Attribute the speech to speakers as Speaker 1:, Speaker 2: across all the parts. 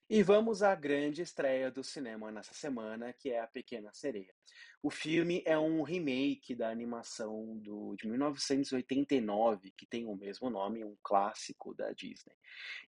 Speaker 1: E vamos à grande estreia do cinema nessa semana, que é A Pequena Sereia. O filme é um remake da animação de 1989, que tem o mesmo nome, um clássico da Disney.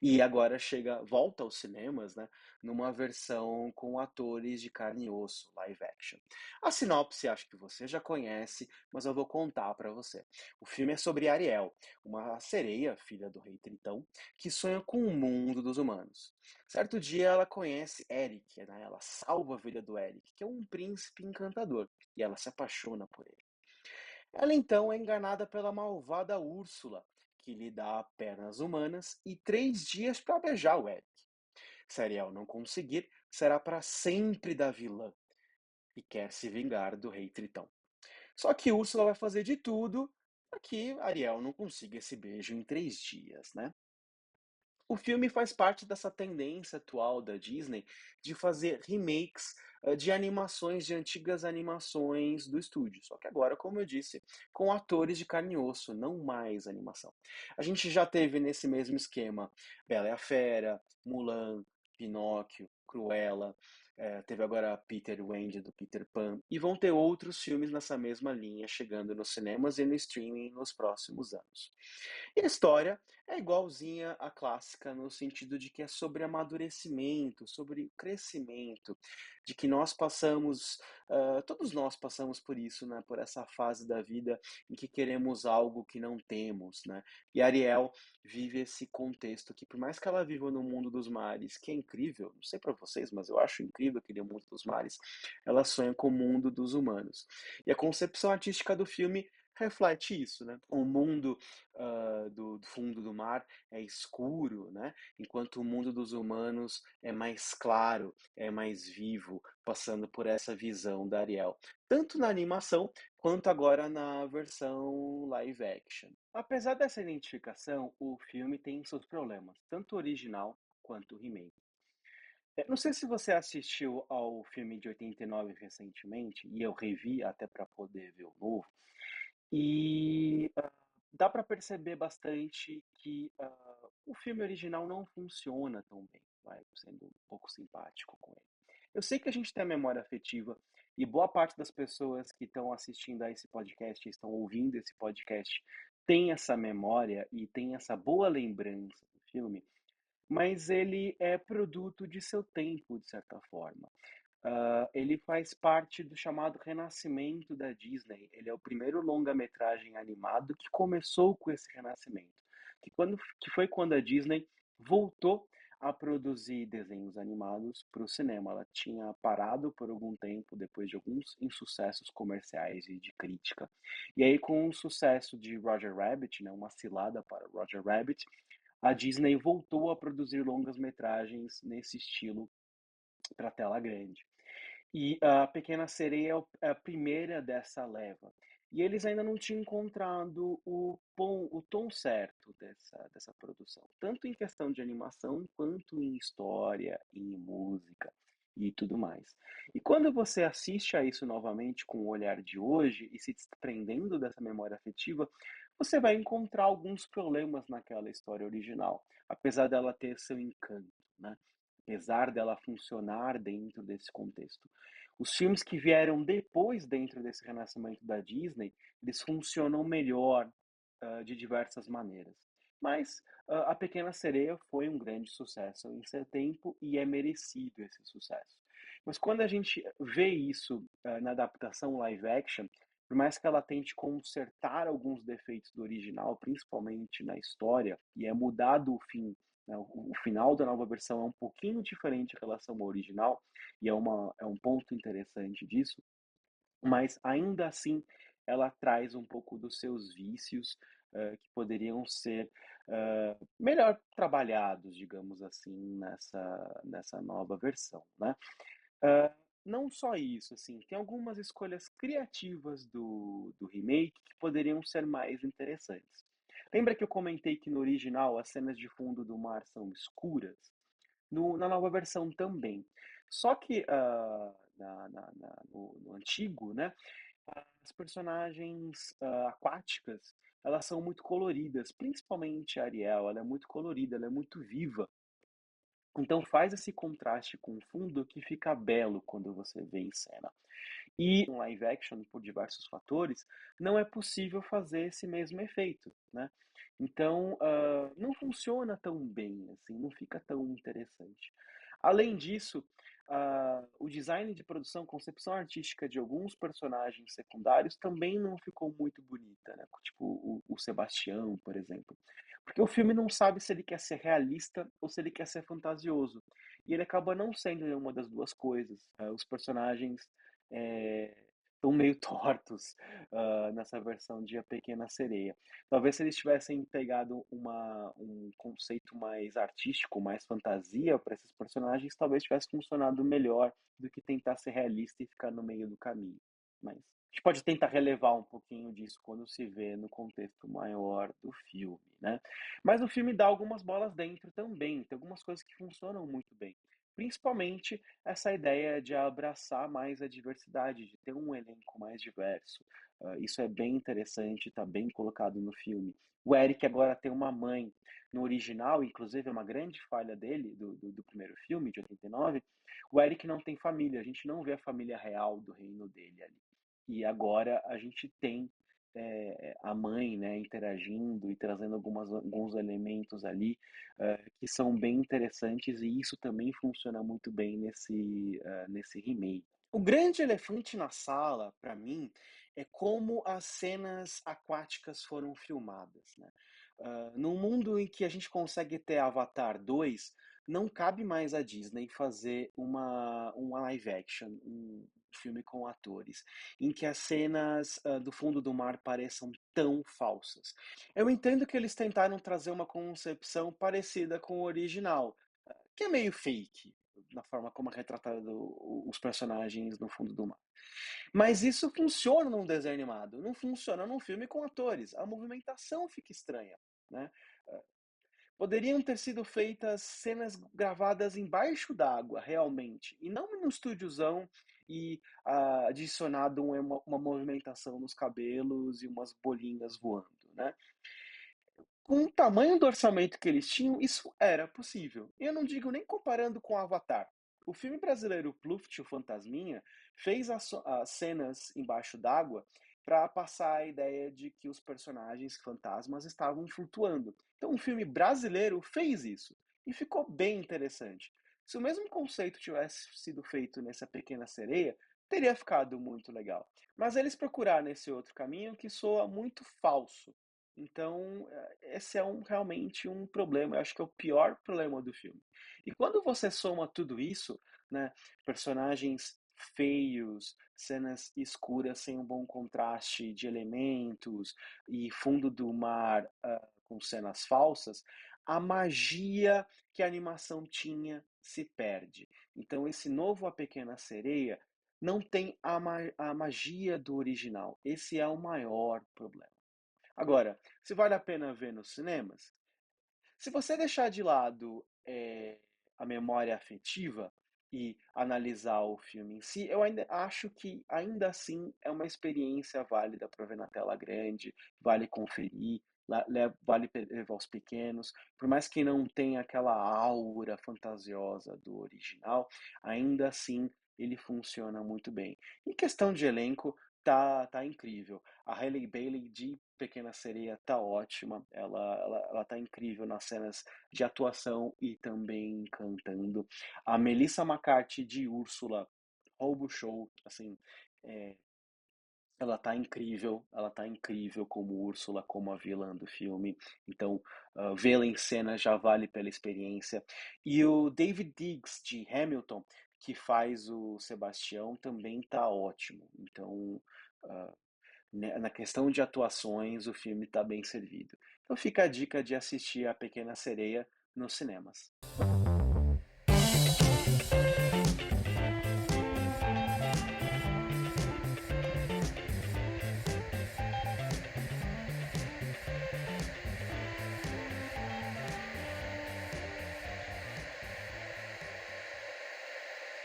Speaker 1: E agora volta aos cinemas, né, numa versão com atores de carne e osso, live action. A sinopse acho que você já conhece, mas eu vou contar para você. O filme é sobre Ariel, uma sereia, filha do rei Tritão, que sonha com o mundo dos humanos. Certo dia ela conhece Eric, né? Ela salva a vida do Eric, que é um príncipe encantador, e ela se apaixona por ele. Ela então é enganada pela malvada Úrsula, que lhe dá pernas humanas e 3 dias para beijar o Eric. Se Ariel não conseguir, será para sempre da vilã e quer se vingar do rei Tritão. Só que Úrsula vai fazer de tudo para que Ariel não consiga esse beijo em 3 dias, né? O filme faz parte dessa tendência atual da Disney de fazer remakes, de animações de antigas animações do estúdio, só que agora, como eu disse, com atores de carne e osso, não mais animação. A gente já teve nesse mesmo esquema Bela e a Fera, Mulan, Pinóquio, Cruella, teve agora Peter Wendy do Peter Pan, e vão ter outros filmes nessa mesma linha chegando nos cinemas e no streaming nos próximos anos. E a história é igualzinha à clássica, no sentido de que é sobre amadurecimento, sobre crescimento, de que todos nós passamos por isso, né? Por essa fase da vida em que queremos algo que não temos, né? E Ariel vive esse contexto que, por mais que ela viva no mundo dos mares, que é incrível, não sei para vocês, mas eu acho incrível aquele mundo dos mares, ela sonha com o mundo dos humanos. E a concepção artística do filme reflete isso, né? O mundo do fundo do mar é escuro, né? Enquanto o mundo dos humanos é mais claro, é mais vivo, passando por essa visão da Ariel, tanto na animação quanto agora na versão live action. Apesar dessa identificação, o filme tem seus problemas, tanto o original quanto o remake. Não sei se você assistiu ao filme de 89 recentemente, e eu revi até para poder ver o novo. E dá para perceber bastante que o filme original não funciona tão bem, vai, sendo um pouco simpático com ele. Eu sei que a gente tem a memória afetiva e boa parte das pessoas que estão assistindo a esse podcast, estão ouvindo esse podcast, tem essa memória e tem essa boa lembrança do filme, mas ele é produto de seu tempo, de certa forma. Ele faz parte do chamado renascimento da Disney. Ele é o primeiro longa-metragem animado que começou com esse renascimento, que foi quando a Disney voltou a produzir desenhos animados para o cinema. Ela tinha parado por algum tempo depois de alguns insucessos comerciais e de crítica. E aí, com o sucesso de Roger Rabbit, né, uma cilada para Roger Rabbit, a Disney voltou a produzir longas-metragens nesse estilo para tela grande. E a Pequena Sereia é a primeira dessa leva. E eles ainda não tinham encontrado o tom certo dessa produção, tanto em questão de animação, quanto em história, em música e tudo mais. E quando você assiste a isso novamente com o olhar de hoje e se desprendendo dessa memória afetiva, você vai encontrar alguns problemas naquela história original, apesar dela ter seu encanto, né? Apesar dela funcionar dentro desse contexto. Os filmes que vieram depois, dentro desse renascimento da Disney, eles funcionam melhor de diversas maneiras. Mas A Pequena Sereia foi um grande sucesso em seu tempo e é merecido esse sucesso. Mas quando a gente vê isso na adaptação live action, por mais que ela tente consertar alguns defeitos do original, principalmente na história, e é mudado o fim, né, o final da nova versão é um pouquinho diferente em relação ao original, e é um ponto interessante disso, mas ainda assim ela traz um pouco dos seus vícios que poderiam ser melhor trabalhados, digamos assim, nessa nova versão, né? Ah, não só isso, assim, tem algumas escolhas criativas do remake que poderiam ser mais interessantes. Lembra que eu comentei que no original as cenas de fundo do mar são escuras? Na nova versão também. Só que no antigo, né, as personagens aquáticas, elas são muito coloridas, principalmente a Ariel, ela é muito colorida, ela é muito viva. Então faz esse contraste com o fundo que fica belo quando você vê em cena. E um live action, por diversos fatores, não é possível fazer esse mesmo efeito, né. Então, não funciona tão bem, assim, não fica tão interessante. Além disso, o design de produção, concepção artística de alguns personagens secundários também não ficou muito bonita, né, tipo o Sebastião, por exemplo. Porque o filme não sabe se ele quer ser realista ou se ele quer ser fantasioso, e ele acaba não sendo nenhuma das 2 coisas. Os personagens estão meio tortos, nessa versão de A Pequena Sereia. Talvez se eles tivessem pegado um conceito mais artístico, mais fantasia para esses personagens, talvez tivesse funcionado melhor do que tentar ser realista e ficar no meio do caminho. Mas a gente pode tentar relevar um pouquinho disso quando se vê no contexto maior do filme, né. Mas o filme dá algumas bolas dentro também, tem algumas coisas que funcionam muito bem, principalmente essa ideia de abraçar mais a diversidade, de ter um elenco mais diverso. Isso é bem interessante, está bem colocado no filme. O Eric agora tem uma mãe. No original, inclusive, é uma grande falha dele, do primeiro filme, de 89, o Eric não tem família, a gente não vê a família real do reino dele ali. E agora a gente tem a mãe, né, interagindo e trazendo alguns elementos ali que são bem interessantes e isso também funciona muito bem nesse remake. O grande elefante na sala, para mim, é como as cenas aquáticas foram filmadas, né. Num mundo em que a gente consegue ter Avatar 2, não cabe mais à Disney fazer uma live action, um filme com atores, em que as cenas, do fundo do mar pareçam tão falsas. Eu entendo que eles tentaram trazer uma concepção parecida com o original, que é meio fake, na forma como é retratado os personagens no fundo do mar. Mas isso funciona num desenho animado, não funciona num filme com atores. A movimentação fica estranha, né. Poderiam ter sido feitas cenas gravadas embaixo d'água, realmente, e não num estúdiozão e adicionado uma movimentação nos cabelos e umas bolinhas voando, né. Com o tamanho do orçamento que eles tinham, isso era possível. E eu não digo nem comparando com Avatar. O filme brasileiro Pluft, o Fantasminha, fez as cenas embaixo d'água para passar a ideia de que os personagens fantasmas estavam flutuando. Então, um filme brasileiro fez isso e ficou bem interessante. Se o mesmo conceito tivesse sido feito nessa Pequena Sereia, teria ficado muito legal. Mas eles procuraram esse outro caminho que soa muito falso. Então, esse é realmente um problema, eu acho que é o pior problema do filme. E quando você soma tudo isso, né, personagens feios, cenas escuras sem um bom contraste de elementos e fundo do mar, com cenas falsas, a magia que a animação tinha se perde. Então esse novo A Pequena Sereia não tem a magia do original, esse é o maior problema. Agora, se vale a pena ver nos cinemas, se você deixar de lado, a memória afetiva e analisar o filme em si, eu ainda acho que, ainda assim, é uma experiência válida para ver na tela grande, vale conferir, vale levar os pequenos, por mais que não tenha aquela aura fantasiosa do original, ainda assim ele funciona muito bem. Em questão de elenco, tá incrível. A Hailey Bailey de Pequena Sereia tá ótima, ela tá incrível nas cenas de atuação e também cantando. A Melissa McCarthy de Úrsula rouba o show, assim, eh, ela tá incrível como Úrsula, como a vilã do filme, então, vê-la em cena já vale pela experiência. E o David Diggs de Hamilton, que faz o Sebastião, também tá ótimo, então, hã né, na questão de atuações, o filme está bem servido. Então fica a dica de assistir A Pequena Sereia nos cinemas.